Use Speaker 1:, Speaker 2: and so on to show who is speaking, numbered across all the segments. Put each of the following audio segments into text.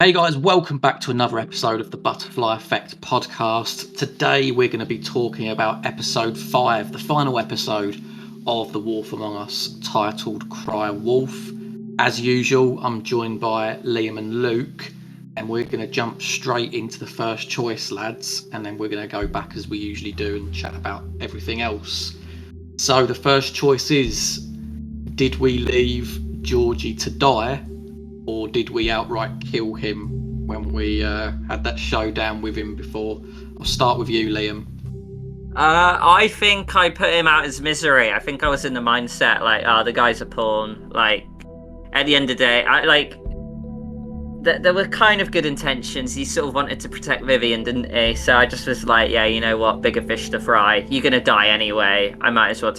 Speaker 1: Hey guys, welcome back to another episode of the Butterfly Effect podcast. Today we're going to be talking about episode 5, the final episode of The Wolf Among Us, titled Cry Wolf. As usual, I'm joined by Liam and Luke, and we're going to jump straight into the first choice, lads, and then we're going to go back as we usually do and chat about everything else. So the first choice is, did we leave Georgie to die? Or did we outright kill him when we had that showdown with him before? I'll start with you, Liam.
Speaker 2: I think I put him out as misery. I think I was in the mindset the guy's a pawn. Like, at the end of the day, there were kind of good intentions. He sort of wanted to protect Vivian, didn't he? So I just was like, yeah, you know what, bigger fish to fry. You're gonna die anyway. I might as well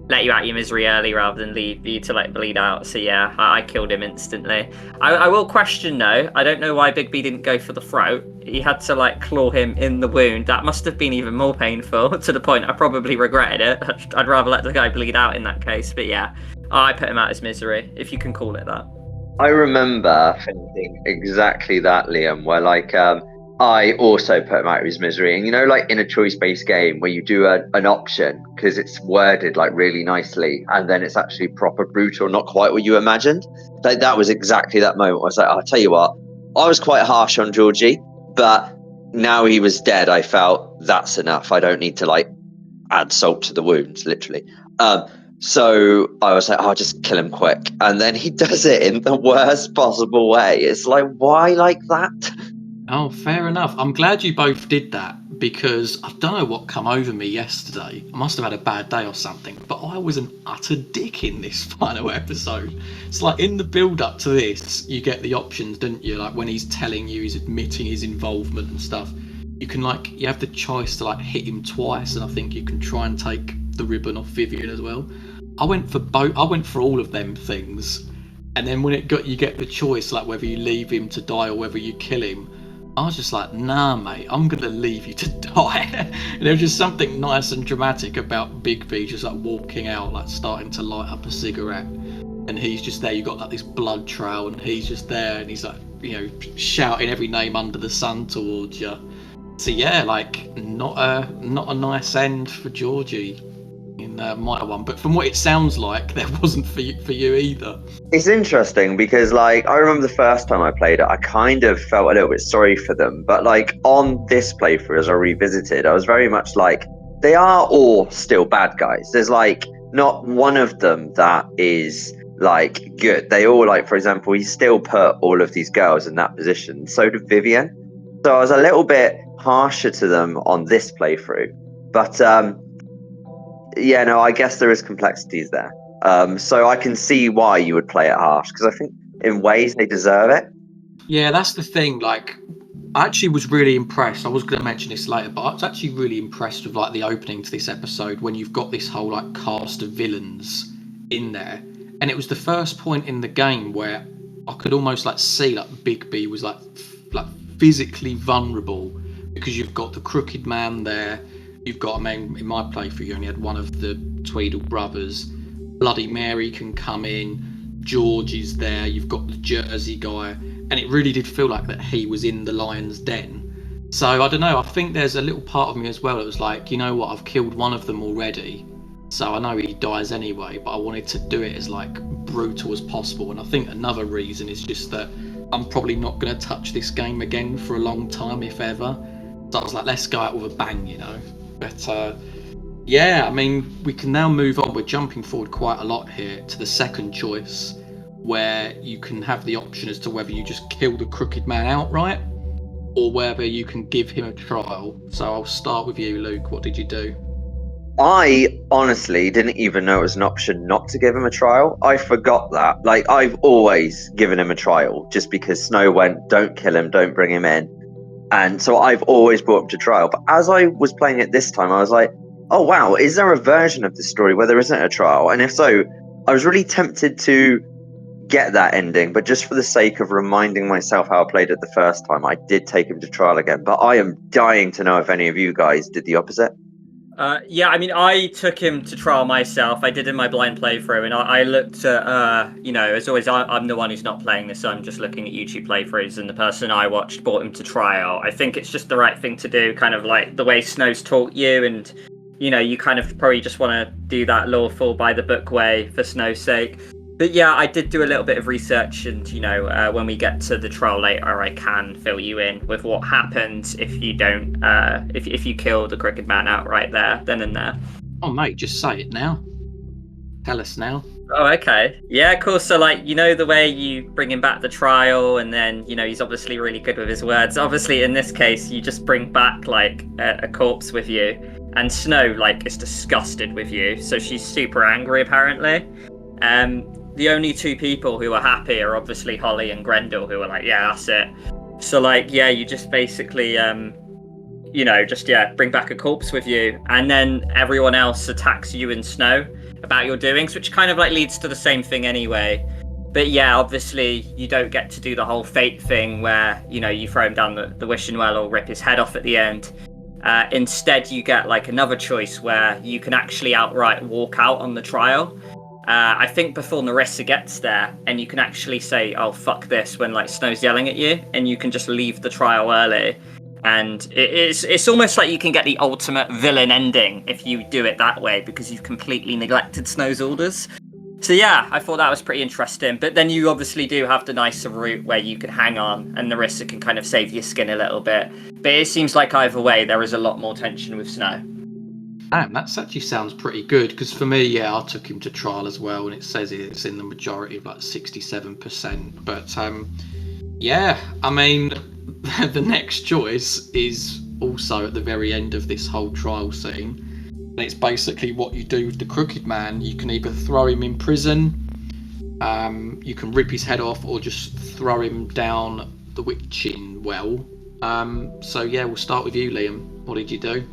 Speaker 2: let you out your misery early rather than leave you to bleed out. So yeah, I killed him instantly. I will question though. I don't know why Big B didn't go for the throat. He had to claw him in the wound. That must have been even more painful to the point I probably regretted it. I'd rather let the guy bleed out in that case. But yeah, I put him out as misery, if you can call it that.
Speaker 3: I remember thinking exactly that, Liam, where I also put him out of his misery. And in a choice-based game where you do an option because it's worded really nicely, and then it's actually proper brutal, not quite what you imagined. That was exactly that moment. I was like, I'll tell you what, I was quite harsh on Georgie, but now he was dead, I felt that's enough. I don't need to add salt to the wounds, literally. So I was like, I'll just kill him quick. And then he does it in the worst possible way. It's like, why like that?
Speaker 1: Oh, fair enough. I'm glad you both did that because I don't know what come over me yesterday. I must have had a bad day or something, but I was an utter dick in this final episode. It's like in the build-up to this, you get the options, don't you? Like when he's telling you, he's admitting his involvement and stuff. You can you have the choice to hit him twice, and I think you can try and take the ribbon off Vivian as well. I went for both. I went for all of them things, and then when you get the choice, whether you leave him to die or whether you kill him. I was just like, nah, mate, I'm going to leave you to die. And there was just something nice and dramatic about Big B just walking out, starting to light up a cigarette. And he's just there. You got this blood trail, and he's just there, and he's shouting every name under the sun towards you. So yeah, not a nice end for Georgie in my one, but from what it sounds like, there wasn't for you either.
Speaker 3: It's interesting because I remember the first time I played it, I kind of felt a little bit sorry for them, but on this playthrough as I revisited, I was very much they are all still bad guys. There's not one of them that is good. They all for example, he still put all of these girls in that position. So did Vivian. So I was a little bit harsher to them on this playthrough, but yeah, no, I guess there is complexities there. So I can see why you would play it harsh, because I think in ways they deserve it.
Speaker 1: Yeah, that's the thing. I actually was really impressed. I was going to mention this later, but I was actually really impressed with the opening to this episode when you've got this whole cast of villains in there, and it was the first point in the game where I could almost see Big B was physically vulnerable because you've got the Crooked Man there. You've got, in my playthrough, you only had one of the Tweedle brothers. Bloody Mary can come in. George is there. You've got the Jersey guy. And it really did feel that he was in the lion's den. So, I don't know. I think there's a little part of me as well that was you know what? I've killed one of them already. So, I know he dies anyway. But I wanted to do it as, brutal as possible. And I think another reason is just that I'm probably not going to touch this game again for a long time, if ever. So, I was let's go out with a bang, you know. But yeah, we can now move on. We're jumping forward quite a lot here to the second choice, where you can have the option as to whether you just kill the Crooked Man outright or whether you can give him a trial. So I'll start with you, Luke. What did you do?
Speaker 3: I honestly didn't even know it was an option not to give him a trial. I forgot that. I've always given him a trial just because Snow went, don't kill him, don't bring him in. And so I've always brought him to trial. But as I was playing it this time, I was like, oh, wow, is there a version of the story where there isn't a trial? And if so, I was really tempted to get that ending. But just for the sake of reminding myself how I played it the first time, I did take him to trial again. But I am dying to know if any of you guys did the opposite.
Speaker 2: Yeah, I mean, I took him to trial myself. I did in my blind playthrough, and I looked at, as always, I'm the one who's not playing this, so I'm just looking at YouTube playthroughs, and the person I watched brought him to trial. I think it's just the right thing to do, kind of like the way Snow's taught you, and, you kind of probably just want to do that lawful by the book way for Snow's sake. But yeah, I did do a little bit of research, and when we get to the trial later, I can fill you in with what happens if you don't, if you kill the Crooked Man outright then and there.
Speaker 1: Oh mate, just say it now. Tell us now.
Speaker 2: Oh, okay. Yeah, cool. So, the way you bring him back to trial, and then, he's obviously really good with his words. Obviously, in this case, you just bring back, a corpse with you. And Snow, is disgusted with you. So she's super angry, apparently. The only two people who are happy are obviously Holly and Grendel, who are like, yeah, that's it. So, you just basically, bring back a corpse with you. And then everyone else attacks you and Snow about your doings, which kind of leads to the same thing anyway. But yeah, obviously you don't get to do the whole fate thing where, you throw him down the wishing well or rip his head off at the end. Instead, you get another choice where you can actually outright walk out on the trial. I think before Narissa gets there, and you can actually say, oh, fuck this, when Snow's yelling at you, and you can just leave the trial early. And it's almost like you can get the ultimate villain ending if you do it that way, because you've completely neglected Snow's orders. So yeah, I thought that was pretty interesting. But then you obviously do have the nicer route where you can hang on, and Narissa can kind of save your skin a little bit. But it seems like either way, there is a lot more tension with Snow.
Speaker 1: Damn, that actually sounds pretty good, because for me, yeah, I took him to trial as well, and it says it's in the majority of 67%. But yeah, I mean, the next choice is also at the very end of this whole trial scene. And it's basically what you do with the Crooked Man. You can either throw him in prison, you can rip his head off, or just throw him down the witching well. So yeah, we'll start with you, Liam. What did you do?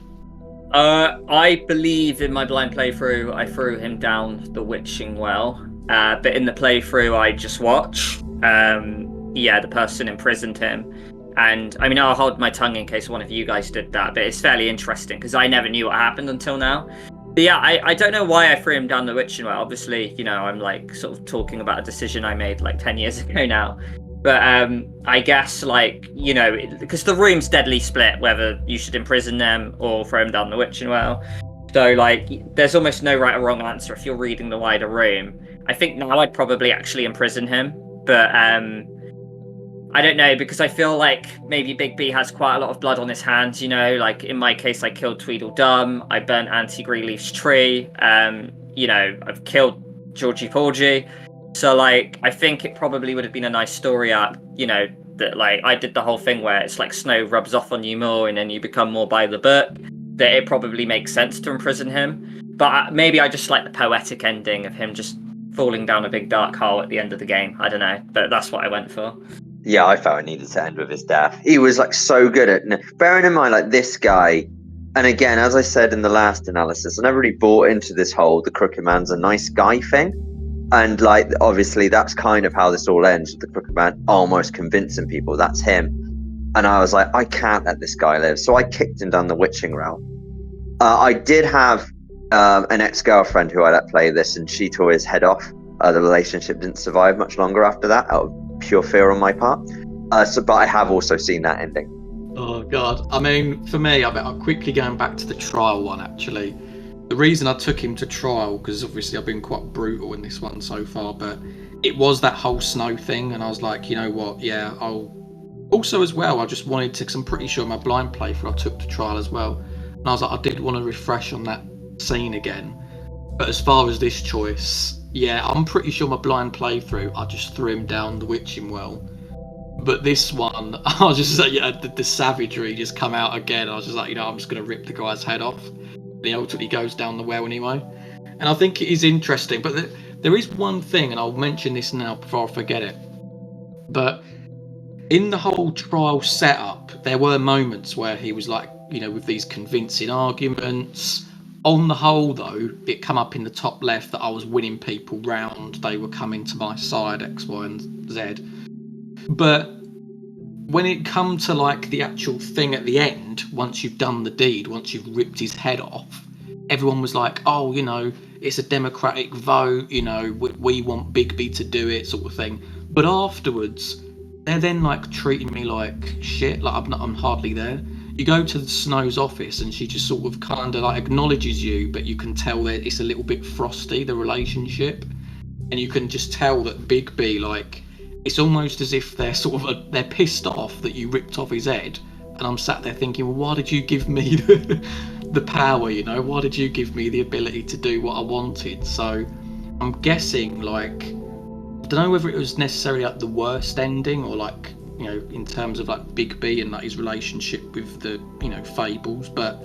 Speaker 2: I believe in my blind playthrough, I threw him down the witching well. But in the playthrough, I just watch. The person imprisoned him. And I mean, I'll hold my tongue in case one of you guys did that, but it's fairly interesting because I never knew what happened until now. But yeah, I don't know why I threw him down the witching well. Obviously, I'm sort of talking about a decision I made 10 years ago now. But I guess because the room's deadly split whether you should imprison them or throw them down the witching well. So there's almost no right or wrong answer if you're reading the wider room. I think now I'd probably actually imprison him, but I don't know, because I feel like maybe Big B has quite a lot of blood on his hands. In my case, I killed Tweedledum, I burnt Auntie Greenleaf's tree, I've killed Georgie Porgy. So, I think it probably would have been a nice story arc, that, I did the whole thing where it's Snow rubs off on you more and then you become more by the book, that it probably makes sense to imprison him. But maybe I just like the poetic ending of him just falling down a big dark hole at the end of the game. I don't know, but that's what I went for.
Speaker 3: Yeah, I felt it needed to end with his death. He was so good at bearing in mind this guy. And again, as I said in the last analysis, I never really bought into this whole the Crooked Man's a nice guy thing. And obviously that's kind of how this all ends, with the Crooked Man almost convincing people that's him. And I was like, I can't let this guy live. So I kicked him down the witching realm. I did have an ex-girlfriend who I let play this, and she tore his head off. The relationship didn't survive much longer after that, out of pure fear on my part. But I have also seen that ending.
Speaker 1: Oh god, I mean, for me, I'm quickly going back to the trial one. Actually, the reason I took him to trial, because obviously I've been quite brutal in this one so far, but it was that whole Snow thing, and I was like, you know what, yeah, I'll also as well, I just wanted to, because I'm pretty sure my blind playthrough I took to trial as well, and I was like, I did want to refresh on that scene again. But as far as this choice, yeah, I'm pretty sure my blind playthrough, I just threw him down the witching well. But this one, I was just like, yeah, the savagery just come out again. I was just like, I'm just going to rip the guy's head off. And he ultimately goes down the well anyway. And I think it is interesting. But there is one thing, and I'll mention this now before I forget it. But in the whole trial setup, there were moments where he was with these convincing arguments. On the whole, though, it come up in the top left that I was winning people round. They were coming to my side, X, Y, and Z. But when it come to the actual thing at the end, once you've done the deed, once you've ripped his head off, everyone was like, oh, you know, it's a democratic vote, you know, we want Bigby to do it, sort of thing. But afterwards, they're then like treating me like shit, like I'm hardly there. You go to Snow's office and she just sort of kind of like acknowledges you, but you can tell that it's a little bit frosty, the relationship. And you can just tell that Bigby, like, it's almost as if they're sort of they're pissed off that you ripped off his head. And I'm sat there thinking, well, why did you give me the power, you know? Why did you give me the ability to do what I wanted? So I'm guessing, like, I don't know whether it was necessarily like the worst ending or like, you know, in terms of like Bigby and like his relationship with the, you know, Fables, but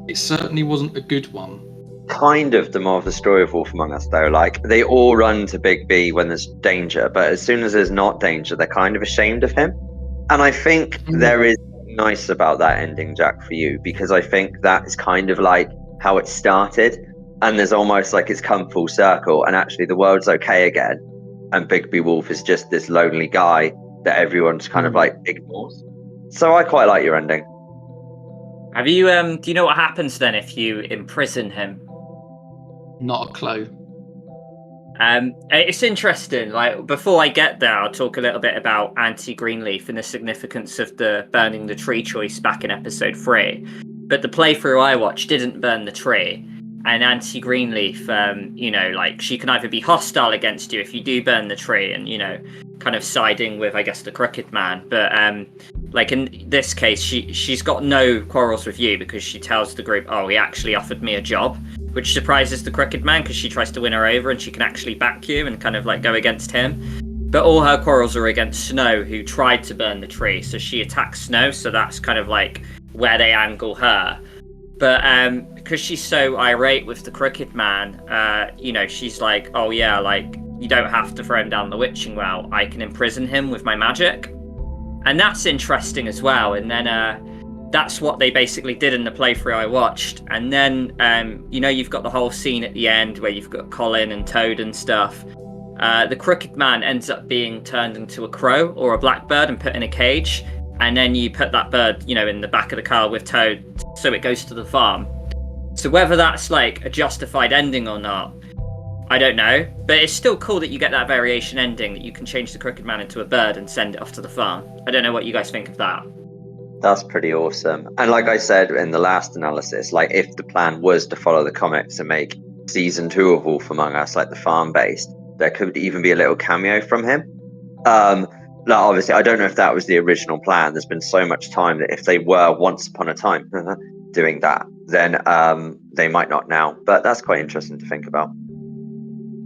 Speaker 1: it certainly wasn't a good one.
Speaker 3: Kind of the more of the story of Wolf Among Us, though. Like, they all run to Big B when there's danger, but as soon as there's not danger, they're kind of ashamed of him. And I think there is nice about that ending, Jack, for you, because I think that is kind of like how it started, and there's almost like it's come full circle, and actually the world's okay again, and Bigby Wolf is just this lonely guy that everyone's kind of like ignores. So I quite like your ending.
Speaker 2: Have you do you know what happens then if you imprison him?
Speaker 1: Not a clue.
Speaker 2: It's interesting. Like, before I get there, I'll talk a little bit about anti-Greenleaf and the significance of the burning the tree choice back in episode 3. But the playthrough I watched didn't burn the tree. And anti-Greenleaf, you know, like, she can either be hostile against you if you do burn the tree and, you know, kind of siding with, I guess, the Crooked Man. But, like, in this case, she's got no quarrels with you because she tells the group, oh, he actually offered me a job, which surprises the Crooked Man because she tries to win her over and she can actually back you and kind of, like, go against him. But all her quarrels are against Snow, who tried to burn the tree. So she attacks Snow, so that's kind of, like, where they angle her. But because she's so irate with the Crooked Man, you know, she's like, oh yeah, like, you don't have to throw him down the witching well. I can imprison him with my magic. And that's interesting as well. And then that's what they basically did in the playthrough I watched. And then, you know, you've got the whole scene at the end where you've got Colin and Toad and stuff. The Crooked Man ends up being turned into a crow or a blackbird and put in a cage. And then you put that bird, you know, in the back of the car with Toad, so it goes to the farm. So whether that's like a justified ending or not, I don't know. But it's still cool that you get that variation ending, that you can change the Crooked Man into a bird and send it off to the farm. I don't know what you guys think of that.
Speaker 3: That's pretty awesome. And like I said in the last analysis, like, if the plan was to follow the comics and make season 2 of Wolf Among Us like the farm-based, there could even be a little cameo from him. Like, obviously, I don't know if that was the original plan. There's been so much time that if they were once upon a time doing that, then they might not now. But that's quite interesting to think about.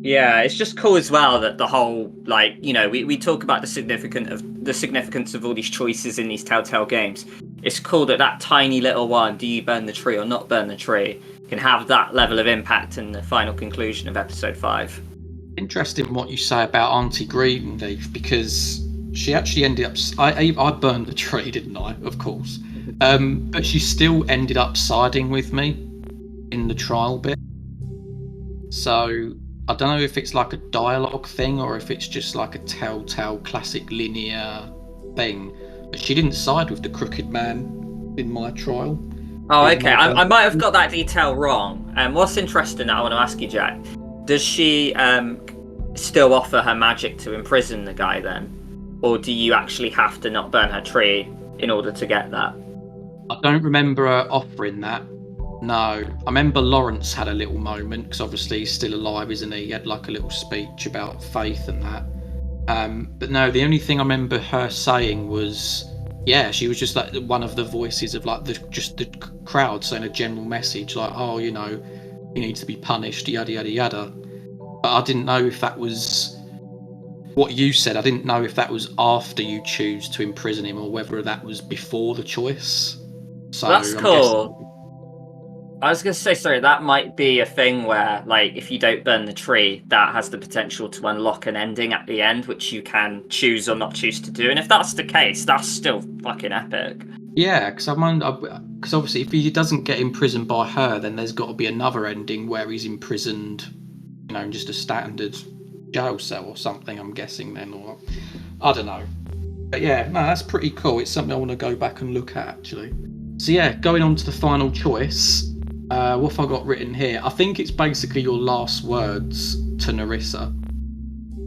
Speaker 2: Yeah, it's just cool as well that the whole, like, you know, we talk about the significance of all these choices in these TellTale games. It's cool that that tiny little one, do you burn the tree or not burn the tree, can have that level of impact in the final conclusion of episode 5.
Speaker 1: Interesting what you say about Auntie Greenleaf, because she actually ended up... I burned the tree, didn't I? Of course. But she still ended up siding with me in the trial bit. So I don't know if it's like a dialogue thing or if it's just like a TellTale classic linear thing. But she didn't side with the Crooked Man in my trial.
Speaker 2: Oh, okay. I might have got that detail wrong. What's interesting that I want to ask you, Jack, does she still offer her magic to imprison the guy then? Or do you actually have to not burn her tree in order to get that?
Speaker 1: I don't remember her offering that. No. I remember Lawrence had a little moment, because obviously he's still alive, isn't he? He had like a little speech about faith and that. But no, the only thing I remember her saying was, yeah, she was just like one of the voices of like the crowd saying a general message like, oh, you know, he needs to be punished, yada, yada, yada. But I didn't know if that was what you said. I didn't know if that was after you choose to imprison him or whether that was before the choice. So
Speaker 2: that's
Speaker 1: I'm
Speaker 2: cool. I was going to say, sorry, that might be a thing where, like, if you don't burn the tree, that has the potential to unlock an ending at the end, which you can choose or not choose to do. And if that's the case, that's still fucking epic.
Speaker 1: Yeah, because obviously if he doesn't get imprisoned by her, then there's got to be another ending where he's imprisoned, you know, in just a standard jail cell or something, I'm guessing then, or I don't know. But yeah, no, that's pretty cool. It's something I want to go back and look at, actually. So yeah, going on to the final choice, What have I got written here? I think it's basically your last words to Narissa.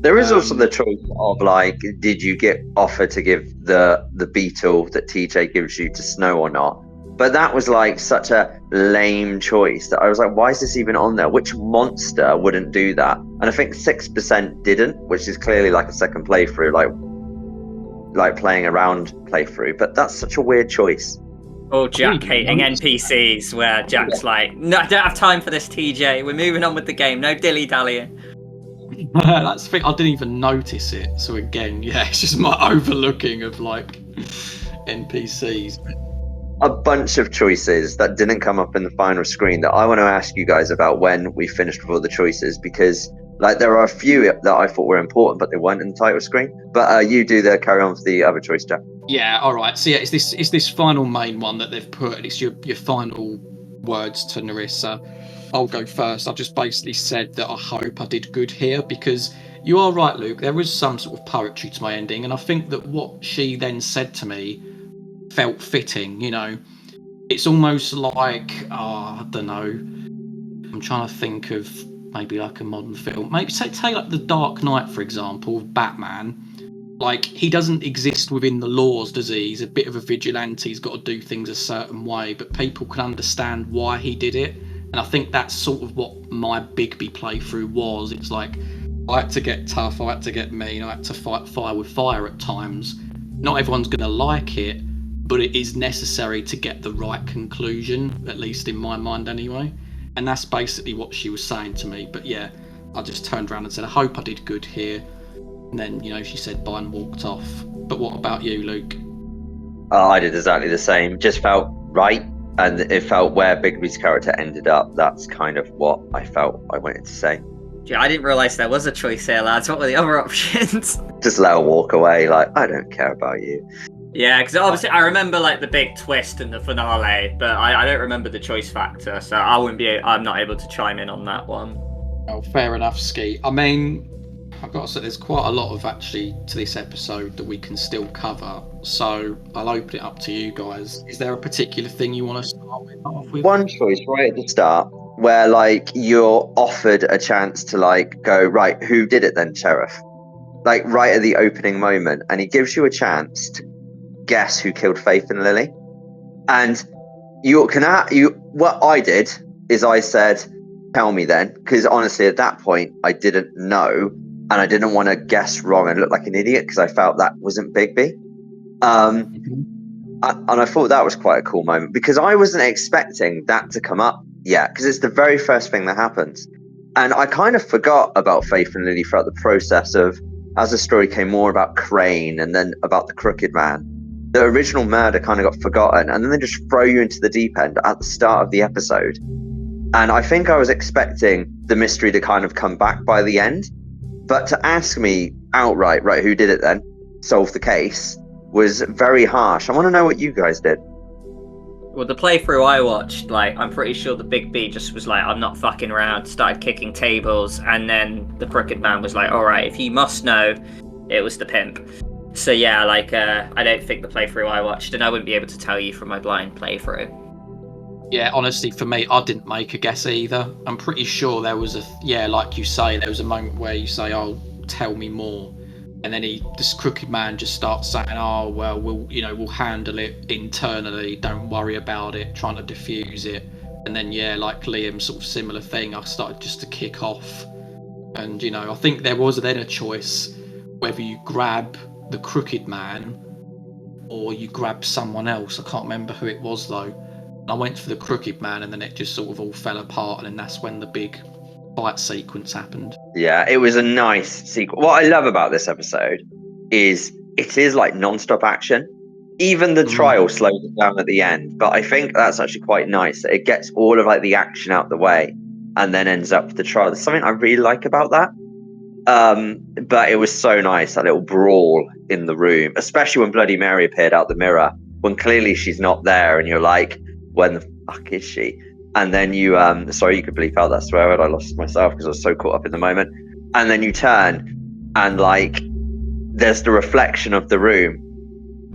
Speaker 3: There is also the choice of like, did you get offered to give the beetle that TJ gives you to Snow or not? But that was like such a lame choice that I was like, why is this even on there? Which monster wouldn't do that? And I think 6% didn't, which is clearly like a second playthrough, like playing around playthrough. But that's such a weird choice.
Speaker 2: Or Jack hating NPCs, where Jack's like, no, I don't have time for this, TJ. We're moving on with the game. No dilly-dallying.
Speaker 1: That's the thing, I didn't even notice it. So again, yeah, it's just my overlooking of like NPCs.
Speaker 3: A bunch of choices that didn't come up in the final screen that I want to ask you guys about when we finished with all the choices, because like there are a few that I thought were important, but they weren't in the title screen. But you do carry on for the other choice, Jack.
Speaker 1: Yeah, all right. So yeah, it's this final main one that they've put, and it's your final words to Narissa. I'll go first. I've just basically said that I hope I did good here, because you are right, Luke. There was some sort of poetry to my ending, and I think that what she then said to me felt fitting. You know, it's almost like I don't know. I'm trying to think of maybe like a modern film. Maybe take like The Dark Knight, for example, Batman. Like, he doesn't exist within the laws, does he? He's a bit of a vigilante. He's got to do things a certain way, but people can understand why he did it. And I think that's sort of what my Bigby playthrough was. It's like, I had to get tough, I had to get mean, I had to fight fire with fire at times. Not everyone's going to like it, but it is necessary to get the right conclusion, at least in my mind anyway. And that's basically what she was saying to me. But yeah, I just turned around and said, I hope I did good here. And then, you know, she said bye and walked off. But what about you, Luke?
Speaker 3: I did exactly the same. Just felt right, and it felt where Bigby's character ended up. That's kind of what I felt I wanted to say.
Speaker 2: Yeah, I didn't realise there was a choice here, lads. What were the other options?
Speaker 3: Just let her walk away, like, I don't care about you.
Speaker 2: Yeah, because obviously I remember like the big twist in the finale, but I don't remember the choice factor, so I'm not able to chime in on that one.
Speaker 1: Oh, fair enough, Ski. I mean, I've got to say, there's quite a lot of actually to this episode that we can still cover, so I'll open it up to you guys. Is there a particular thing you want to start off with?
Speaker 3: One choice right at the start, where like you're offered a chance to like go, right, who did it then, Sheriff? Like right at the opening moment, and he gives you a chance to guess who killed Faith and Lily. And what I did is I said, tell me then, because honestly at that point I didn't know. And I didn't want to guess wrong and look like an idiot because I felt that wasn't Bigby. And I thought that was quite a cool moment because I wasn't expecting that to come up yet, because it's the very first thing that happens. And I kind of forgot about Faith and Lily throughout the process of, as the story came more about Crane and then about the Crooked Man, the original murder kind of got forgotten. And then they just throw you into the deep end at the start of the episode. And I think I was expecting the mystery to kind of come back by the end. But to ask me outright, right, who did it then, solve the case, was very harsh. I want to know what you guys did.
Speaker 2: Well, the playthrough I watched, like, I'm pretty sure the Big B just was like, I'm not fucking around, started kicking tables, and then the Crooked Man was like, alright, if you must know, it was the pimp. So yeah, like, I don't think the playthrough I watched, and I wouldn't be able to tell you from my blind playthrough.
Speaker 1: Yeah, honestly, for me, I didn't make a guess either. I'm pretty sure there was like you say, there was a moment where you say, oh, tell me more. And then this Crooked Man just starts saying, oh, well, we'll handle it internally. Don't worry about it, trying to diffuse it. And then, yeah, like Liam, sort of similar thing. I started just to kick off. And, you know, I think there was then a choice whether you grab the Crooked Man or you grab someone else. I can't remember who it was, though. I went for the Crooked Man, and then it just sort of all fell apart, and then that's when the big fight sequence happened.
Speaker 3: Yeah, it was a nice sequence. What I love about this episode is it is like non-stop action. Even the trial slows it down at the end, but I think that's actually quite nice. It gets all of like the action out the way, and then ends up with the trial. There's something I really like about that. But it was so nice, that little brawl in the room, especially when Bloody Mary appeared out the mirror, when clearly she's not there, and you're like, when the fuck is she? And then you sorry, you could bleep out that swear word. I lost myself because I was so caught up in the moment. And then you turn, and like there's the reflection of the room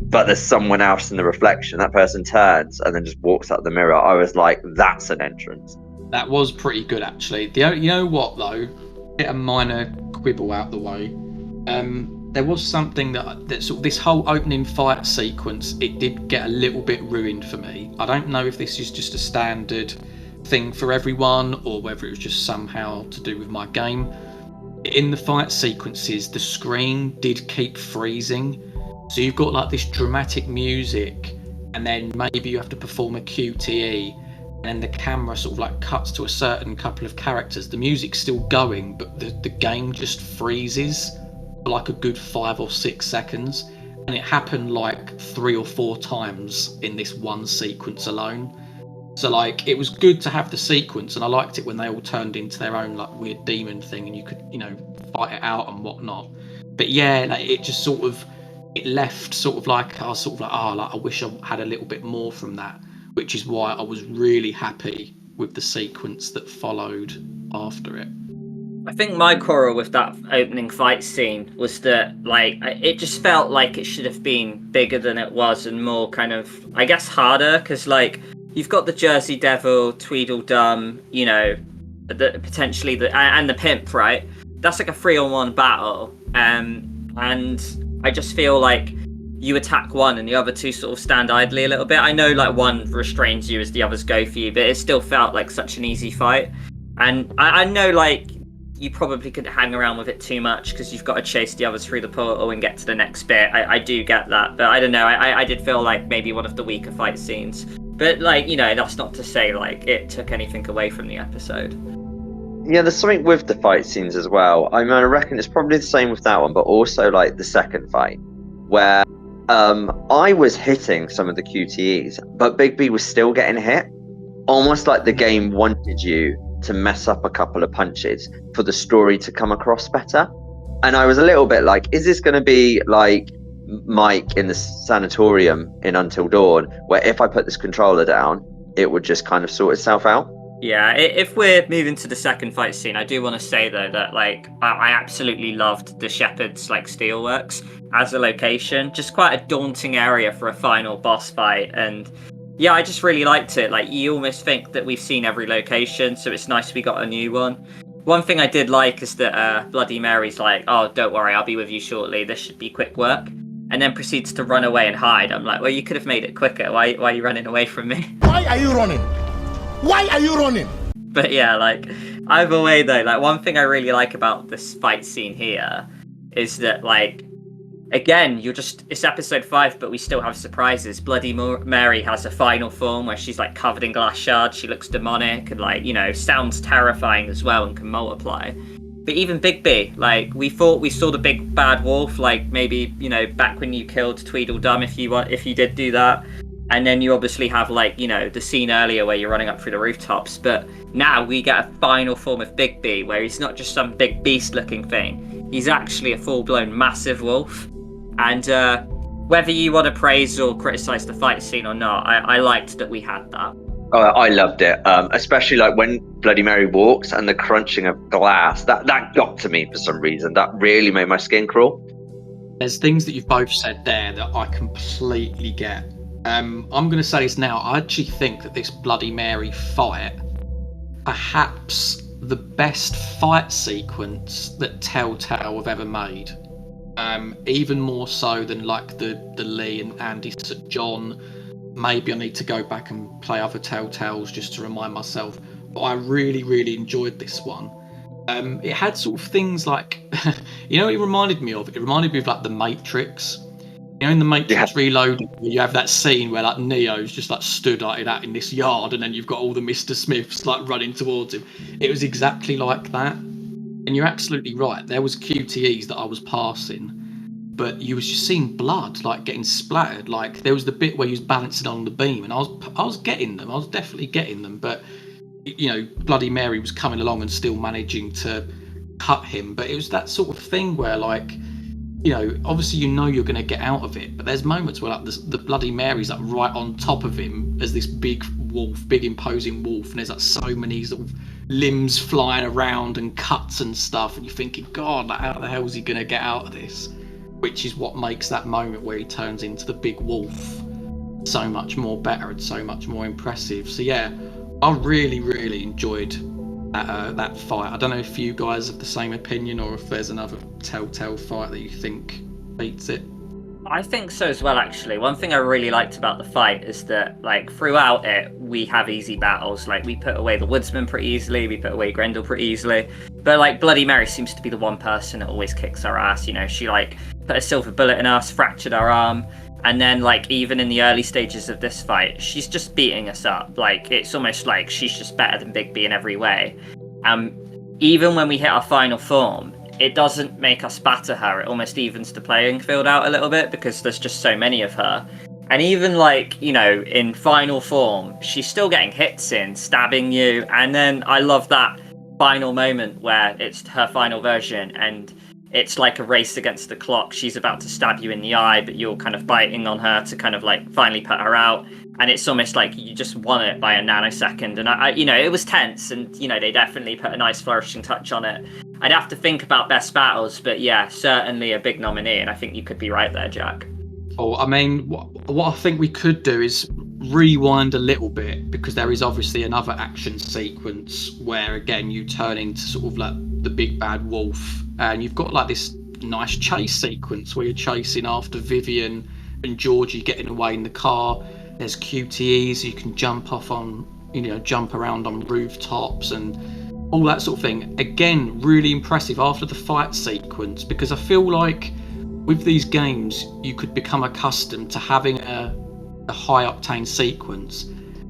Speaker 3: but there's someone else in the reflection. That person turns and then just walks out the mirror. I was like, that's an entrance.
Speaker 1: That was pretty good, actually. You know what, though? Get a minor quibble out the way. There was something that sort of this whole opening fight sequence, it did get a little bit ruined for me. I don't know if this is just a standard thing for everyone or whether it was just somehow to do with my game. In the fight sequences, the screen did keep freezing. So you've got like this dramatic music, and then maybe you have to perform a QTE, and the camera sort of like cuts to a certain couple of characters. The music's still going, but the game just freezes for like a good 5 or 6 seconds. And it happened like 3 or 4 times in this one sequence alone. So like, it was good to have the sequence, and I liked it when they all turned into their own like weird demon thing, and you could, you know, fight it out and whatnot. But yeah, like, it just sort of, it left sort of like, I was sort of like, I wish I had a little bit more from that, which is why I was really happy with the sequence that followed after it.
Speaker 2: I think my quarrel with that opening fight scene was that, like, it just felt like it should have been bigger than it was and more kind of, I guess, harder, because, like, you've got the Jersey Devil, Tweedledum, you know, potentially and the Pimp, right? That's like a 3-on-1 battle, and I just feel like you attack one and the other two sort of stand idly a little bit. I know like one restrains you as the others go for you, but it still felt like such an easy fight. And I know like you probably could hang around with it too much because you've got to chase the others through the portal and get to the next bit. I do get that, but I don't know. I did feel like maybe one of the weaker fight scenes. But like, you know, that's not to say like it took anything away from the episode.
Speaker 3: Yeah, there's something with the fight scenes as well. I mean, I reckon it's probably the same with that one, but also like the second fight, where I was hitting some of the QTEs, but Big B was still getting hit. Almost like the game wanted you to mess up a couple of punches for the story to come across better. And I was a little bit like, is this going to be like Mike in the sanatorium in Until Dawn, where if I put this controller down, it would just kind of sort itself out?
Speaker 2: Yeah, if we're moving to the second fight scene, I do want to say though that like I absolutely loved the Shepherd's like Steelworks as a location. Just quite a daunting area for a final boss fight, and yeah, I just really liked it. Like you almost think that we've seen every location, so it's nice we got a new one. One thing I did like is that Bloody Mary's like, oh, don't worry, I'll be with you shortly. This should be quick work. And then proceeds to run away and hide. I'm like, well, you could have made it quicker. Why are you running away from me?
Speaker 4: Why are you running? Why are you running?
Speaker 2: But yeah, like, either way though, like one thing I really like about this fight scene here is that like, again, it's episode 5, but we still have surprises. Bloody Mary has a final form where she's like covered in glass shards. She looks demonic and like, you know, sounds terrifying as well and can multiply. But even Big B, like we thought we saw the big bad wolf, like maybe, you know, back when you killed Tweedledum, if you did do that. And then you obviously have like, you know, the scene earlier where you're running up through the rooftops. But now we get a final form of Big B where he's not just some big beast looking thing. He's actually a full-blown massive wolf. And whether you want to praise or criticize the fight scene or not, I liked that we had that.
Speaker 3: Oh, I loved it, especially like when Bloody Mary walks and the crunching of glass. That got to me for some reason. That really made my skin crawl.
Speaker 1: There's things that you've both said there that I completely get. I'm going to say this now. I actually think that this Bloody Mary fight, perhaps the best fight sequence that TellTale have ever made. Even more so than like the Lee and Andy St. John. Maybe I need to go back and play other TellTales just to remind myself. But I really, really enjoyed this one. It had sort of things like, you know what it reminded me of? It reminded me of like The Matrix. You know, in The Matrix Reloaded, you have that scene where like Neo's just like stood like that in this yard, and then you've got all the Mr. Smiths like running towards him. It was exactly like that. And you're absolutely right. There was QTEs that I was passing, but you was just seeing blood like getting splattered. Like there was the bit where he was balancing on the beam, and I was getting them. I was definitely getting them, but you know, Bloody Mary was coming along and still managing to cut him. But it was that sort of thing where like, you know, obviously you know you're going to get out of it, but there's moments where like the Bloody Mary's like right on top of him as this big wolf, big imposing wolf, and there's like so many sort of limbs flying around and cuts and stuff, and you're thinking, God, like, how the hell is he going to get out of this? which is what makes that moment where he turns into the big wolf so much more better and so much more impressive. So yeah, I really enjoyed that fight. I don't know if you guys have the same opinion or if there's another TellTale fight that you think beats it.
Speaker 2: I think so as well, actually. One thing I really liked about the fight is that, like, throughout it, we have easy battles. Like, we put away the woodsman pretty easily, we put away Grendel pretty easily. But, like, Bloody Mary seems to be the one person that always kicks our ass. You know, she, like, put a silver bullet in us, fractured our arm. And then, like, even in the early stages of this fight, she's just beating us up. Like, it's almost like she's just better than Bigby in every way. Even when we hit our final form, it doesn't make us batter her. It almost evens the playing field out a little bit because there's just so many of her. And even, like, you know, in final form, she's still getting hits in, stabbing you. And then I love that final moment where it's her final version and it's like a race against the clock. She's about to stab you in the eye, but you're kind of biting on her to kind of like finally put her out. And it's almost like you just won it by a nanosecond. And I you know, it was tense, and you know, they definitely put a nice flourishing touch on it. I'd have to think about best battles, but yeah, certainly a big nominee. And I think you could be right there, Jack.
Speaker 1: Oh, I mean, what I think we could do is rewind a little bit, because there is obviously another action sequence where again you turn into sort of like the big bad wolf, and you've got like this nice chase sequence where you're chasing after Vivian and Georgie getting away in the car. There's QTEs, you can jump off on, you know, jump around on rooftops and all that sort of thing. Again, really impressive after the fight sequence, because I feel like with these games you could become accustomed to having a high octane sequence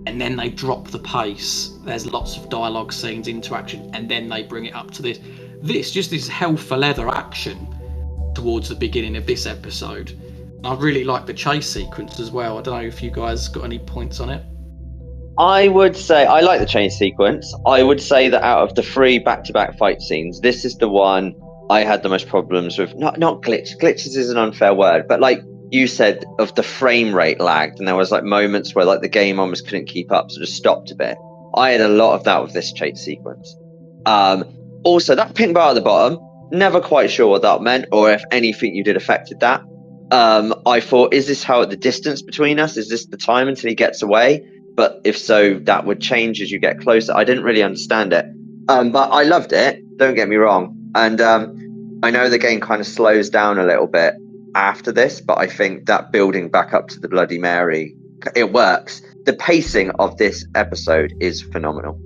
Speaker 1: and then they drop the pace. There's lots of dialogue scenes, interaction, and then they bring it up to this hell for leather action towards the beginning of this episode. I really like the chase sequence as well. I don't know if you guys got any points on it.
Speaker 3: I would say I like the chase sequence. I would say that out of the 3 back-to-back fight scenes, this is the one I had the most problems with. Not glitches is an unfair word, but like you said, of the frame rate lagged, and there was like moments where like the game almost couldn't keep up, so just stopped a bit. I had a lot of that with this chase sequence. Also, that pink bar at the bottom, never quite sure what that meant or if anything you did affected that. I thought, is this how the distance between us? Is this the time until he gets away? But if so, that would change as you get closer. I didn't really understand it. But I loved it, don't get me wrong. And I know the game kind of slows down a little bit after this, but I think that building back up to the Bloody Mary, it works. The pacing of this episode is phenomenal.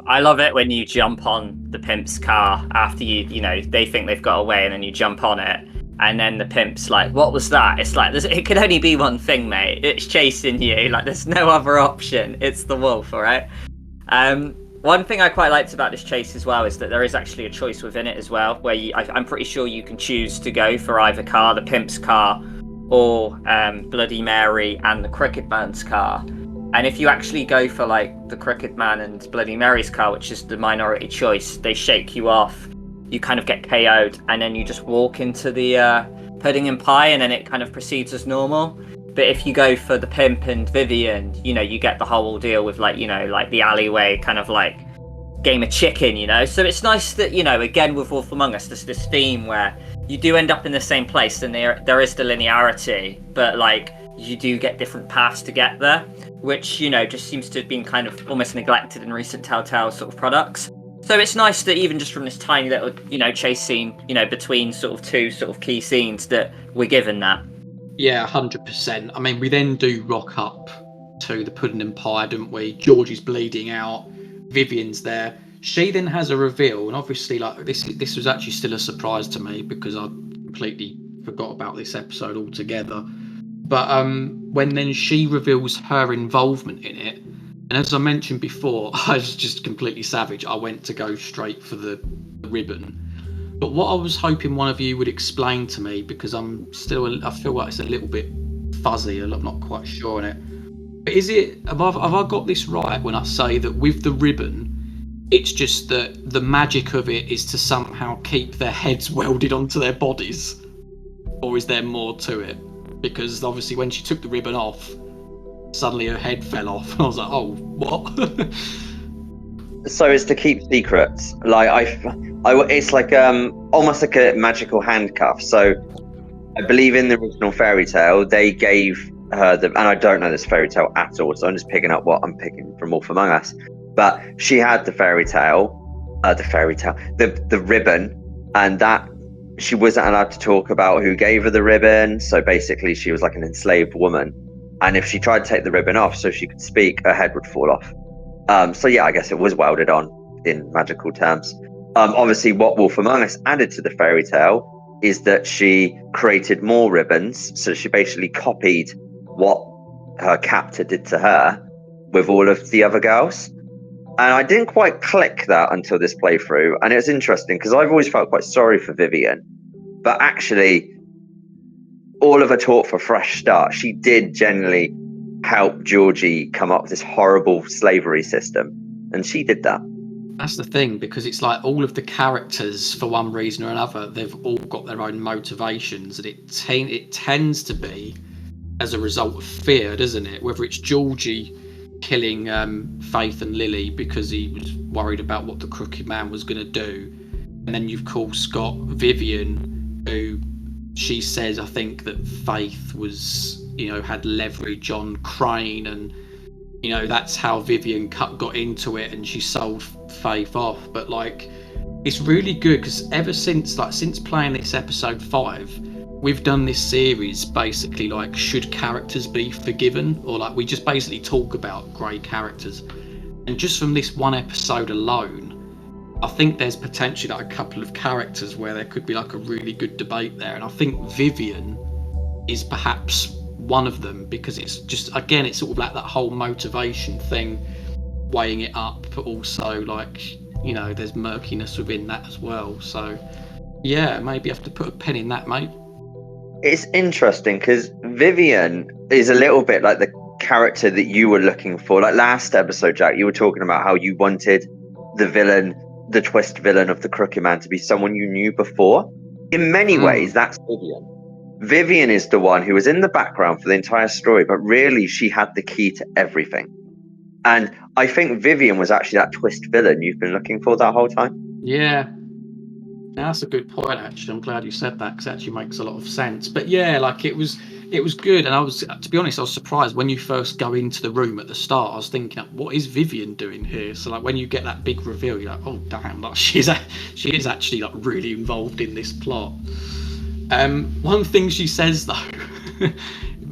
Speaker 2: I love it when you jump on the pimp's car after you know, they think they've got away, and then you jump on it. And then the pimp's like, what was that? It's like, it could only be one thing, mate. It's chasing you. Like, there's no other option. It's the wolf, all right? One thing I quite liked about this chase as well is that there is actually a choice within it as well, where I'm pretty sure you can choose to go for either car, the pimp's car, or Bloody Mary and the Crooked Man's car. And if you actually go for, like, the Crooked Man and Bloody Mary's car, which is the minority choice, they shake you off. You kind of get KO'd, and then you just walk into the pudding and pie, and then it kind of proceeds as normal. But if you go for the pimp and Vivian, you know, you get the whole deal with, like, you know, like the alleyway kind of like game of chicken, you know. So it's nice that, you know, again with Wolf Among Us, there's this theme where you do end up in the same place, and there is the linearity, but like you do get different paths to get there, which, you know, just seems to have been kind of almost neglected in recent TellTale sort of products. So it's nice that even just from this tiny little, you know, chase scene, you know, between sort of 2 sort of key scenes, that we're given that.
Speaker 1: Yeah, 100%. I mean, we then do rock up to the pudding and pie, don't we? Georgie's bleeding out. Vivian's there. She then has a reveal, and obviously, like, this was actually still a surprise to me because I completely forgot about this episode altogether. But when then she reveals her involvement in it, and as I mentioned before, I was just completely savage. I went to go straight for the ribbon. But what I was hoping one of you would explain to me, because I feel like it's a little bit fuzzy, I'm not quite sure on it. But have I got this right when I say that with the ribbon, it's just that the magic of it is to somehow keep their heads welded onto their bodies? Or is there more to it? Because obviously when she took the ribbon off, suddenly her head fell off, and I was like, oh, what?
Speaker 3: So it's to keep secrets. It's like almost like a magical handcuff. So I believe in the original fairy tale, they gave her and I don't know this fairy tale at all, so I'm just picking up what I'm picking from Wolf Among Us. But she had the ribbon, and that she wasn't allowed to talk about who gave her the ribbon. So basically, she was like an enslaved woman, and if she tried to take the ribbon off so she could speak, her head would fall off. So yeah, I guess it was welded on in magical terms. Obviously, what Wolf Among Us added to the fairy tale is that she created more ribbons. So she basically copied what her captor did to her with all of the other girls. And I didn't quite click that until this playthrough. And it was interesting because I've always felt quite sorry for Vivian. But actually, all of her talk for Fresh Start, she did generally help Georgie come up with this horrible slavery system. And she did that.
Speaker 1: That's the thing, because it's like all of the characters, for one reason or another, they've all got their own motivations, and it tends to be as a result of fear, doesn't it? Whether it's Georgie killing Faith and Lily because he was worried about what the Crooked Man was going to do, and then you've course got Vivian, who she says, I think, that Faith was, had leverage on Crane, and that's how Vivian got into it, and she sold Faith off. But it's really good because ever since playing this episode 5, we've done this series basically should characters be forgiven, or we just basically talk about grey characters. And just from this one episode alone, I think there's potentially a couple of characters where there could be a really good debate there, and I think Vivian is perhaps one of them, because it's just, again, it's sort of that whole motivation thing, weighing it up, but also there's murkiness within that as well. So yeah, maybe you have to put a pin in that, mate.
Speaker 3: It's interesting because Vivian is a little bit like the character that you were looking for. Like last episode, Jack, you were talking about how you wanted the twist villain of the Crooked Man to be someone you knew before. In many ways, that's Vivian. Vivian is the one who was in the background for the entire story, but really she had the key to everything. And I think Vivian was actually that twist villain you've been looking for that whole time.
Speaker 1: Yeah. That's a good point, actually. I'm glad you said that, because it actually makes a lot of sense. But yeah, it was good. And to be honest, I was surprised when you first go into the room at the start. I was thinking, what is Vivian doing here? So when you get that big reveal, you're like, oh damn, she is actually really involved in this plot. One thing she says though,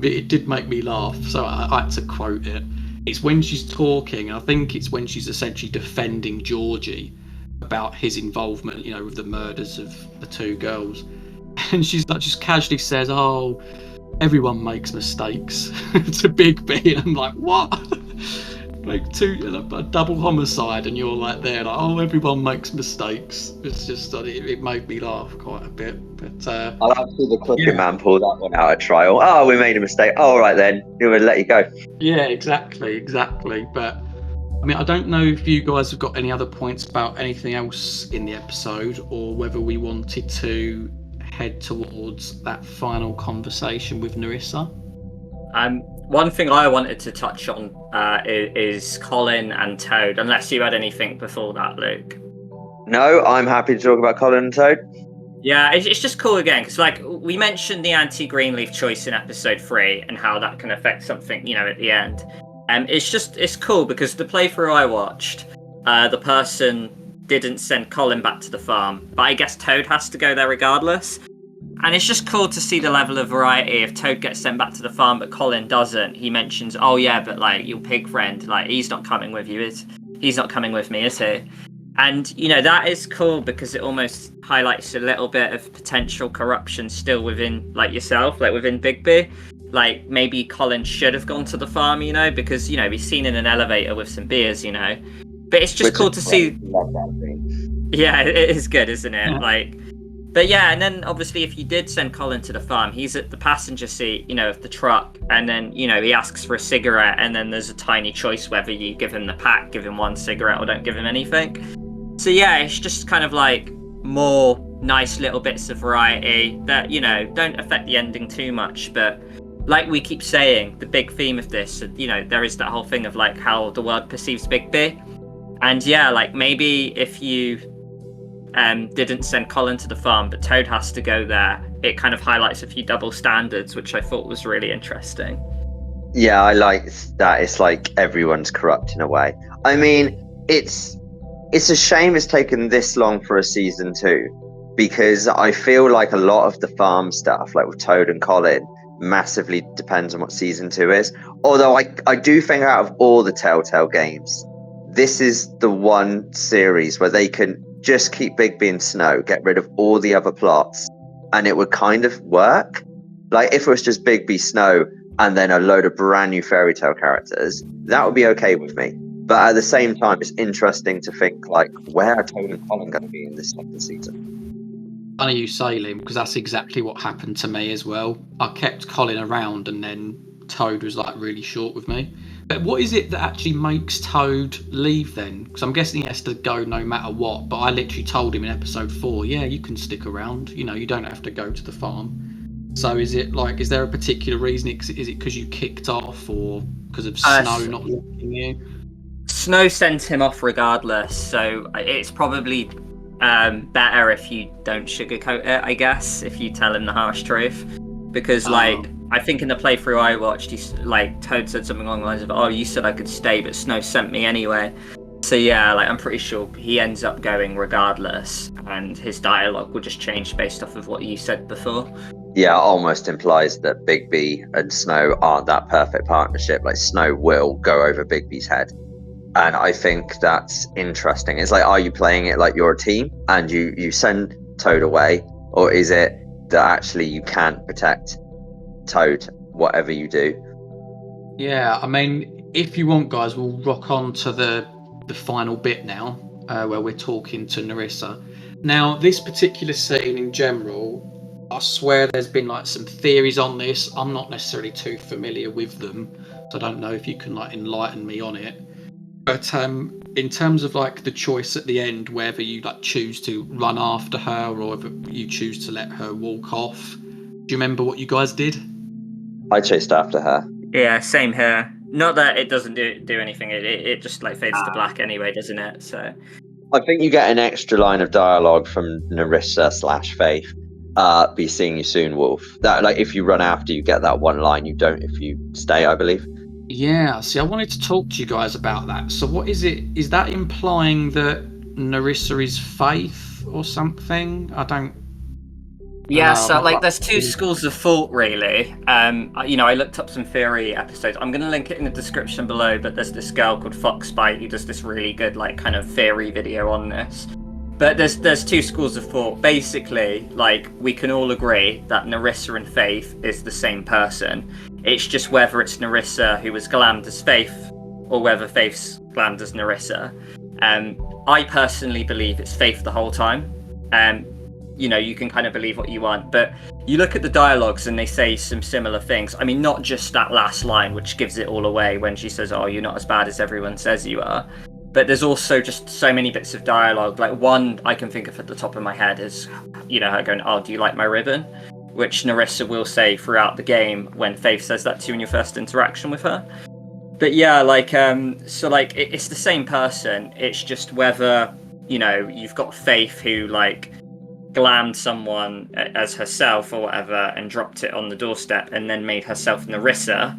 Speaker 1: it did make me laugh, so I had to quote it. It's when she's talking, I think it's when she's essentially defending Georgie about his involvement, with the murders of the two girls, and she's just casually says, "Oh, everyone makes mistakes." It's a big B, and I'm like, what? A double homicide, and you're there, oh, everyone makes mistakes. It's just it made me laugh quite a bit. But
Speaker 3: I'll have to see the Crooked Man pull that one out at trial. Oh, we made a mistake. Oh, all right then, we'll let you go.
Speaker 1: Yeah, exactly. But I mean, I don't know if you guys have got any other points about anything else in the episode, or whether we wanted to head towards that final conversation with Nerissa.
Speaker 2: One thing I wanted to touch on is Colin and Toad, unless you had anything before that, Luke.
Speaker 3: No, I'm happy to talk about Colin and Toad.
Speaker 2: Yeah, it's just cool again, because we mentioned the anti-Greenleaf choice in episode 3 and how that can affect something, at the end. It's cool because the playthrough I watched, the person didn't send Colin back to the farm, but I guess Toad has to go there regardless. And it's just cool to see the level of variety. If Toad gets sent back to the farm but Colin doesn't, he mentions, oh yeah, but your pig friend, he's not coming with you, he's not coming with me, is he? And that is cool because it almost highlights a little bit of potential corruption still within yourself, within Bigby. Maybe Colin should have gone to the farm, because he's seen in an elevator with some beers, but it's just cool to see. Yeah, it is good, isn't it?
Speaker 1: Yeah.
Speaker 2: But yeah, and then obviously if you did send Colin to the farm, he's at the passenger seat, of the truck, and then, he asks for a cigarette, and then there's a tiny choice whether you give him the pack, give him one cigarette, or don't give him anything. So yeah, it's just kind of more nice little bits of variety that, don't affect the ending too much, but like we keep saying, the big theme of this, there is that whole thing of how the world perceives Bigby. And yeah, like maybe if you didn't send Colin to the farm, but Toad has to go there, it kind of highlights a few double standards, which I thought was really interesting.
Speaker 3: Yeah, I like that. It's like everyone's corrupt in a way. I mean, it's a shame it's taken this long for a season 2, because I feel like a lot of the farm stuff, like with Toad and Colin, massively depends on what season 2 is. Although I do think out of all the Telltale games, this is the one series where they can just keep Bigby and Snow, get rid of all the other plots, and it would kind of work. Like if it was just Bigby, Snow, and then a load of brand new fairy tale characters, that would be okay with me. But at the same time, it's interesting to think, like, where are Toad and Colin going to be in this second season?
Speaker 1: Funny you say, Liam, because that's exactly what happened to me as well. I kept Colin around, and then Toad was like really short with me. But what is it that actually makes Toad leave then? Because I'm guessing he has to go no matter what. But I literally told him in episode 4, yeah, you can stick around. You know, you don't have to go to the farm. So is it like, is there a particular reason? Is it because you kicked off, or because of Snow not liking you?
Speaker 2: Snow sent him off regardless, so it's probably better if you don't sugarcoat it, I guess, if you tell him the harsh truth. Because, like, I think in the playthrough I watched, Toad said something along the lines of, oh, you said I could stay, but Snow sent me anyway. So yeah, like, I'm pretty sure he ends up going regardless, and his dialogue will just change based off of what you said before.
Speaker 3: Yeah, it almost implies that Bigby and Snow aren't that perfect partnership. Like, Snow will go over Bigby's head. And I think that's interesting. It's like, are you playing it like you're a team and you send Toad away? Or is it that actually you can't protect Toad, whatever you do?
Speaker 1: Yeah, I mean, if you want, guys, we'll rock on to the final bit now, where we're talking to Nerissa. Now, this particular scene in general, I swear there's been like some theories on this. I'm not necessarily too familiar with them, so I don't know if you can like enlighten me on it. But in terms of like the choice at the end, whether you like choose to run after her or whether you choose to let her walk off, do you remember what you guys did?
Speaker 3: I chased after her.
Speaker 2: Yeah, same here. Not that it doesn't do anything. It just like fades to black anyway, doesn't it? So
Speaker 3: I think you get an extra line of dialogue from Nerissa/Faith. Be seeing you soon, Wolf. That, like, if you run after, you get that one line. You don't if you stay, I believe.
Speaker 1: Yeah, see, I wanted to talk to you guys about that. So what is it? Is that implying that Nerissa is Faith or something? I don't...
Speaker 2: Yeah, so like there's two schools of thought really. You know, I looked up some theory episodes. I'm gonna link it in the description below, but there's this girl called Foxbite who does this really good like kind of theory video on this. But there's two schools of thought. Basically, like, we can all agree that Nerissa and Faith is the same person. It's just whether it's Nerissa who was glammed as Faith or whether Faith's glammed as Nerissa. I personally believe it's Faith the whole time. You know, you can kind of believe what you want, but you look at the dialogues and they say some similar things. I mean, not just that last line, which gives it all away when she says, oh, you're not as bad as everyone says you are. But there's also just so many bits of dialogue. Like, one I can think of at the top of my head is, you know, her going, oh, do you like my ribbon? Which Nerissa will say throughout the game when Faith says that to you in your first interaction with her. But yeah, like, so like, it's the same person. It's just whether, you know, you've got Faith who, like, glammed someone as herself or whatever and dropped it on the doorstep and then made herself Nerissa,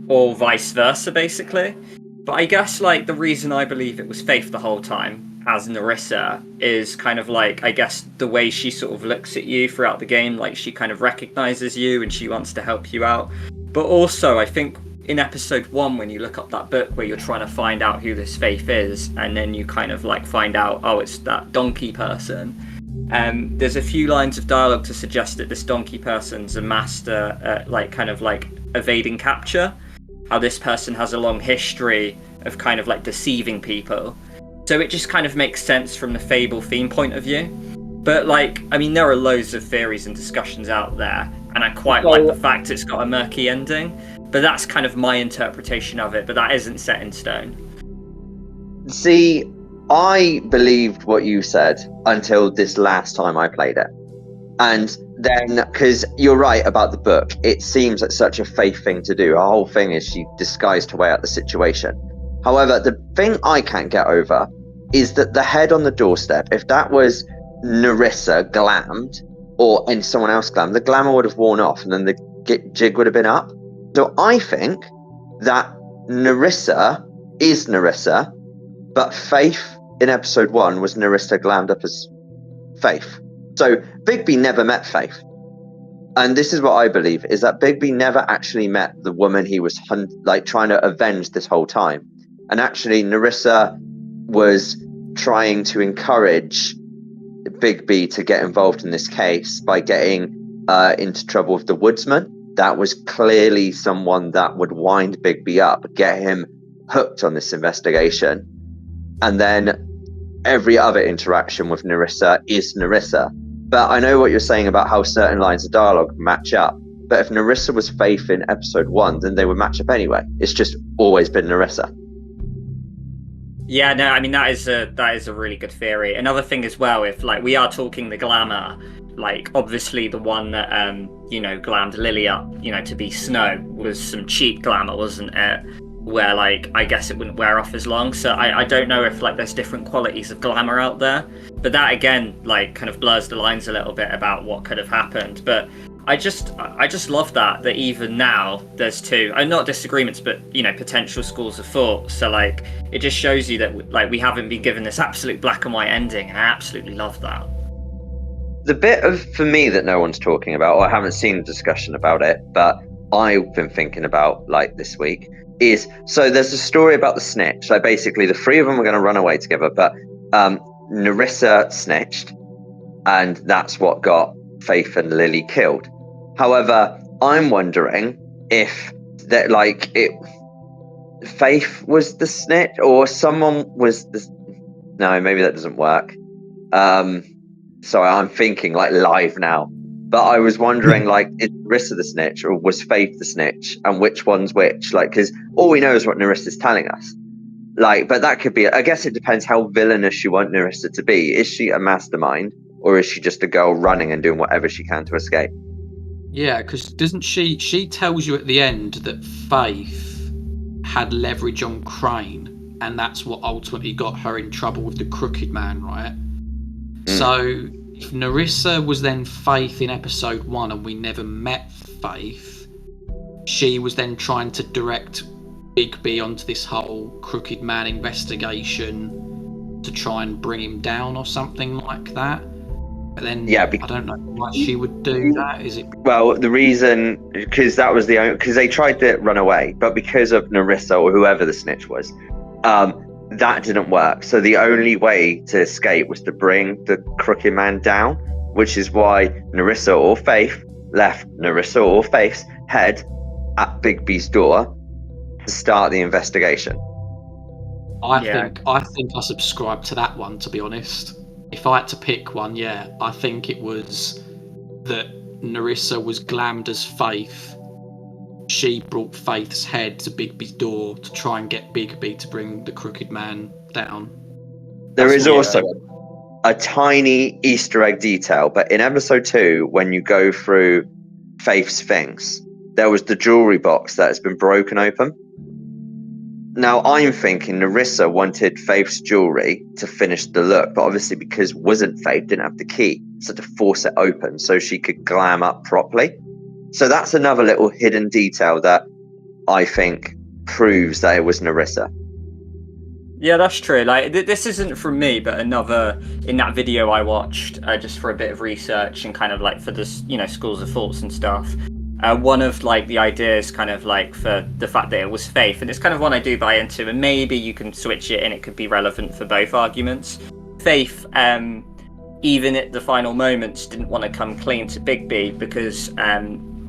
Speaker 2: or vice versa, basically. But I guess, like, the reason I believe it was Faith the whole time as Nerissa is kind of like, I guess, the way she sort of looks at you throughout the game. Like, she kind of recognizes you and she wants to help you out. But also, I think in episode 1, when you look up that book where you're trying to find out who this Faith is, and then you kind of like find out, oh, it's that donkey person. There's a few lines of dialogue to suggest that this donkey person's a master at, like, kind of like evading capture. How this person has a long history of kind of like deceiving people. So it just kind of makes sense from the Fable theme point of view. But, like, I mean, there are loads of theories and discussions out there, and I quite like the fact it's got a murky ending. But that's kind of my interpretation of it, but that isn't set in stone.
Speaker 3: See, I believed what you said until this last time I played it. And then, because you're right about the book, it seems like such a Faith thing to do. Her whole thing is she disguised her way out of the situation. However, the thing I can't get over is that the head on the doorstep, if that was Narissa glammed and someone else glammed, the glamour would have worn off and then the jig would have been up. So I think that Narissa is Narissa, but Faith in episode 1 was Narissa glammed up as Faith. So Bigby never met Faith. And this is what I believe, is that Bigby never actually met the woman he was trying to avenge this whole time. And actually Narissa was trying to encourage Bigby to get involved in this case by getting into trouble with the woodsman. That was clearly someone that would wind Bigby up, get him hooked on this investigation. And then every other interaction with Narissa is Narissa. But I know what you're saying about how certain lines of dialogue match up. But if Narissa was Faith in episode 1, then they would match up anyway. It's just always been Narissa.
Speaker 2: Yeah, no, I mean that is a really good theory. Another thing as well, if like we are talking the glamour, like obviously the one that glammed Lily up, to be Snow was some cheap glamour, wasn't it? Where like I guess it wouldn't wear off as long. So I don't know if like there's different qualities of glamour out there. But that again like kind of blurs the lines a little bit about what could have happened. But I just love that even now there's two, not disagreements, but potential schools of thought. So like it just shows you that like we haven't been given this absolute black and white ending, and I absolutely love that.
Speaker 3: The bit for me that no one's talking about, or I haven't seen a discussion about it, but I've been thinking about like this week is, so there's a story about the snitch. Like basically the three of them were going to run away together, but Narissa snitched, and that's what got Faith and Lily killed. However, I'm wondering if that Faith was the snitch, or someone was the. No, maybe that doesn't work. Sorry, I'm thinking like live now. But I was wondering, like, is Narissa the snitch, or was Faith the snitch, and which one's which? Like, because all we know is what Narissa's telling us. Like, but that could be. I guess it depends how villainous you want Narissa to be. Is she a mastermind, or is she just a girl running and doing whatever she can to escape?
Speaker 1: Yeah, because doesn't she tells you at the end that Faith had leverage on Crane, and that's what ultimately got her in trouble with the Crooked Man, right? So if Narissa was then Faith in episode 1 and we never met Faith, she was then trying to direct Bigby onto this whole Crooked Man investigation to try and bring him down or something like that. But then I don't know why she would do that. Is it?
Speaker 3: Well, the reason, because that was the only, because they tried to run away, but because of Narissa or whoever the snitch was, that didn't work. So the only way to escape was to bring the Crooked Man down, which is why Narissa or Faith left Narissa or Faith's head at Bigby's door to start the investigation.
Speaker 1: I think I subscribe to that one, to be honest. If I had to pick one, I think it was that Narissa was glammed as Faith. She brought Faith's head to Bigby's door to try and get Bigby to bring the Crooked Man down.
Speaker 3: There is also a tiny Easter egg detail, but in episode 2, when you go through Faith's things, there was the jewelry box that has been broken open. Now, I'm thinking Narissa wanted Faith's jewelry to finish the look, but obviously because wasn't Faith, didn't have the key, so to force it open so she could glam up properly. So that's another little hidden detail that I think proves that it was Narissa.
Speaker 2: Yeah, that's true. Like, this isn't from me, but another, in that video I watched just for a bit of research and kind of like for the, schools of thoughts and stuff. One of like the ideas kind of like for the fact that it was Faith, and it's kind of one I do buy into, and maybe you can switch it and it could be relevant for both arguments. Faith, even at the final moments, didn't want to come clean to Bigby because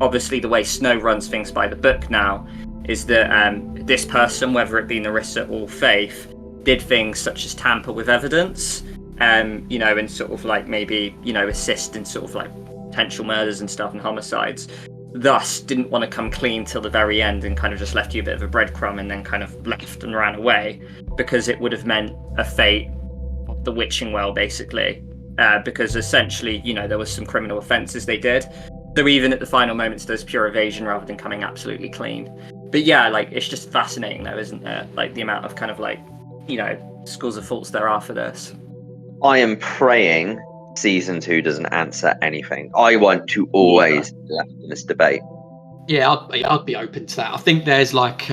Speaker 2: obviously the way Snow runs things by the book now is that this person, whether it be Narissa or Faith, did things such as tamper with evidence, and sort of like maybe, assist in sort of like potential murders and stuff and homicides. Thus, didn't want to come clean till the very end and kind of just left you a bit of a breadcrumb and then kind of left and ran away, because it would have meant a fate of the witching well, basically. Because essentially, there was some criminal offences they did. So even at the final moments, there's pure evasion rather than coming absolutely clean. But yeah, like, it's just fascinating though, isn't it? Like, the amount of kind of like, you know, schools of thoughts there are for this.
Speaker 3: I am praying season 2 doesn't answer anything. I want to always be left in this debate.
Speaker 1: Yeah, I'd be open to that. I think there's like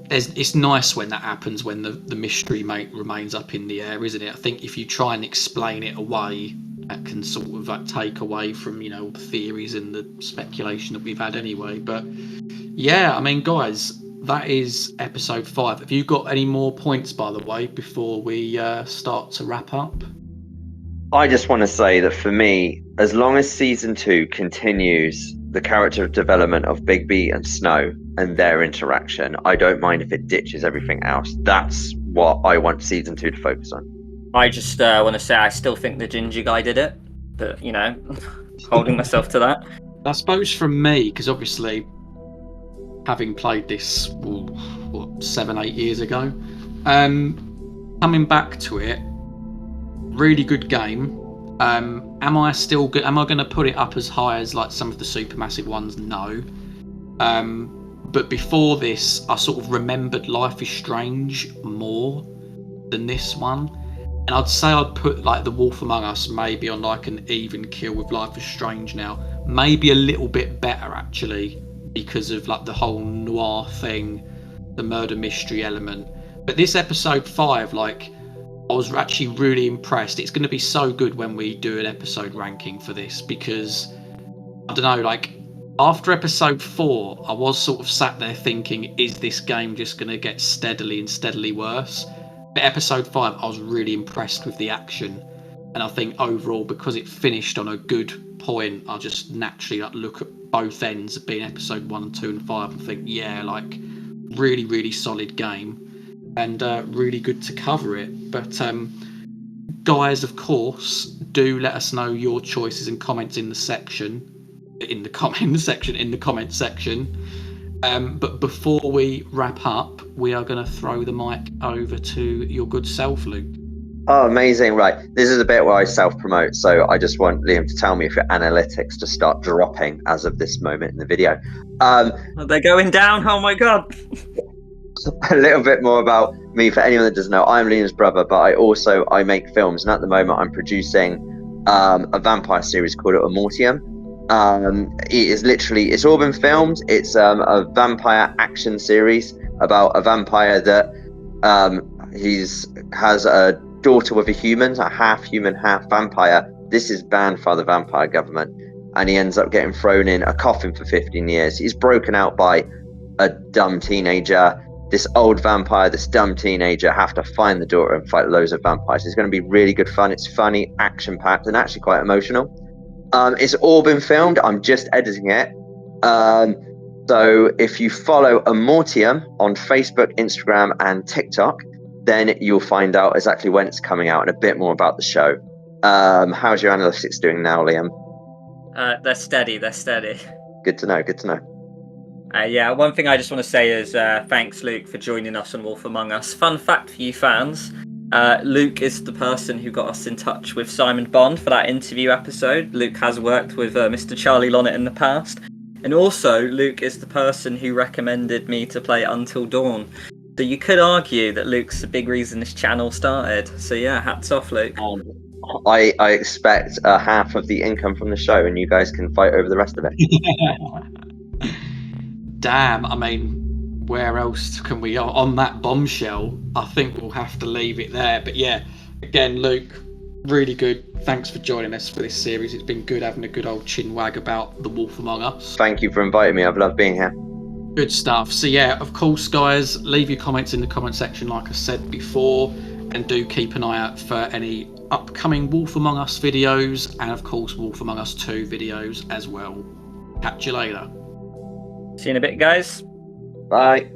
Speaker 1: it's nice when that happens, when the mystery remains up in the air, isn't it? I think if you try and explain it away, that can sort of like take away from, you know, all the theories and the speculation that we've had anyway. But yeah, I mean, guys, that is episode 5. Have you got any more points, by the way, before we start to wrap up?
Speaker 3: I just want to say that for me, as long as season 2 continues the character development of Bigby and Snow and their interaction, I don't mind if it ditches everything else. That's what I want season 2 to focus on.
Speaker 2: I just want to say I still think the ginger guy did it, but, you know, holding myself to that.
Speaker 1: I suppose from me, because obviously having played this 7-8 years ago, coming back to it, really good game. Am I still good? Am I going to put it up as high as like some of the Supermassive ones? No. But before this, I sort of remembered Life is Strange more than this one. And I'd say I'd put like The Wolf Among Us maybe on like an even kill with Life is Strange now. Maybe a little bit better actually, because of like the whole noir thing, the murder mystery element. But this episode 5, like, I was actually really impressed. It's going to be so good when we do an episode ranking for this, because I don't know, like after episode 4, I was sort of sat there thinking, is this game just going to get steadily worse? But episode 5, I was really impressed with the action, and I think overall, because it finished on a good point, I just naturally like look at both ends of being episode 1 and 2 and 5 and think, yeah, like really solid game, and really good to cover it. But guys, of course, do let us know your choices and comments in the comment section. But before we wrap up, we are going to throw the mic over to your good self, Luke.
Speaker 3: Oh, amazing. Right. This is a bit where I self-promote. So I just want Liam to tell me if your analytics to start dropping as of this moment in the video.
Speaker 2: They're going down. Oh, my God.
Speaker 3: A little bit more about me for anyone that doesn't know. I'm Liam's brother, but I make films. And at the moment, I'm producing a vampire series called Immortium. It's all been filmed. It's a vampire action series about a vampire that has a daughter with a human, a half human, half vampire. This is banned by the vampire government, and he ends up getting thrown in a coffin for 15 years. He's broken out by a dumb teenager. This old vampire, this dumb teenager have to find the daughter and fight loads of vampires. It's going to be really good fun. It's funny, action-packed, and actually quite emotional. It's all been filmed. I'm just editing it. So if you follow Immortium on Facebook, Instagram, and TikTok, then you'll find out exactly when it's coming out and a bit more about the show. How's your analytics doing now, Liam?
Speaker 2: They're steady.
Speaker 3: Good to know.
Speaker 2: Yeah, one thing I just want to say is thanks, Luke, for joining us on Wolf Among Us. Fun fact for you fans, Luke is the person who got us in touch with Simon Bond for that interview episode. Luke has worked with Mr. Charlie Lonnet in the past. And also, Luke is the person who recommended me to play Until Dawn. So you could argue that Luke's the big reason this channel started. So yeah, hats off, Luke.
Speaker 3: I expect half of the income from the show, and you guys can fight over the rest of it.
Speaker 1: Damn, I mean, where else can we, on that bombshell, I think we'll have to leave it there. But yeah, again, Luke, really good. Thanks for joining us for this series. It's been good having a good old chin wag about The Wolf Among Us.
Speaker 3: Thank you for inviting me. I've loved being here.
Speaker 1: Good stuff. So yeah, of course, guys, leave your comments in the comment section like I said before, and do keep an eye out for any upcoming Wolf Among Us videos, and of course Wolf Among Us 2 videos as well. Catch you later.
Speaker 2: See you in a bit, guys.
Speaker 3: Bye.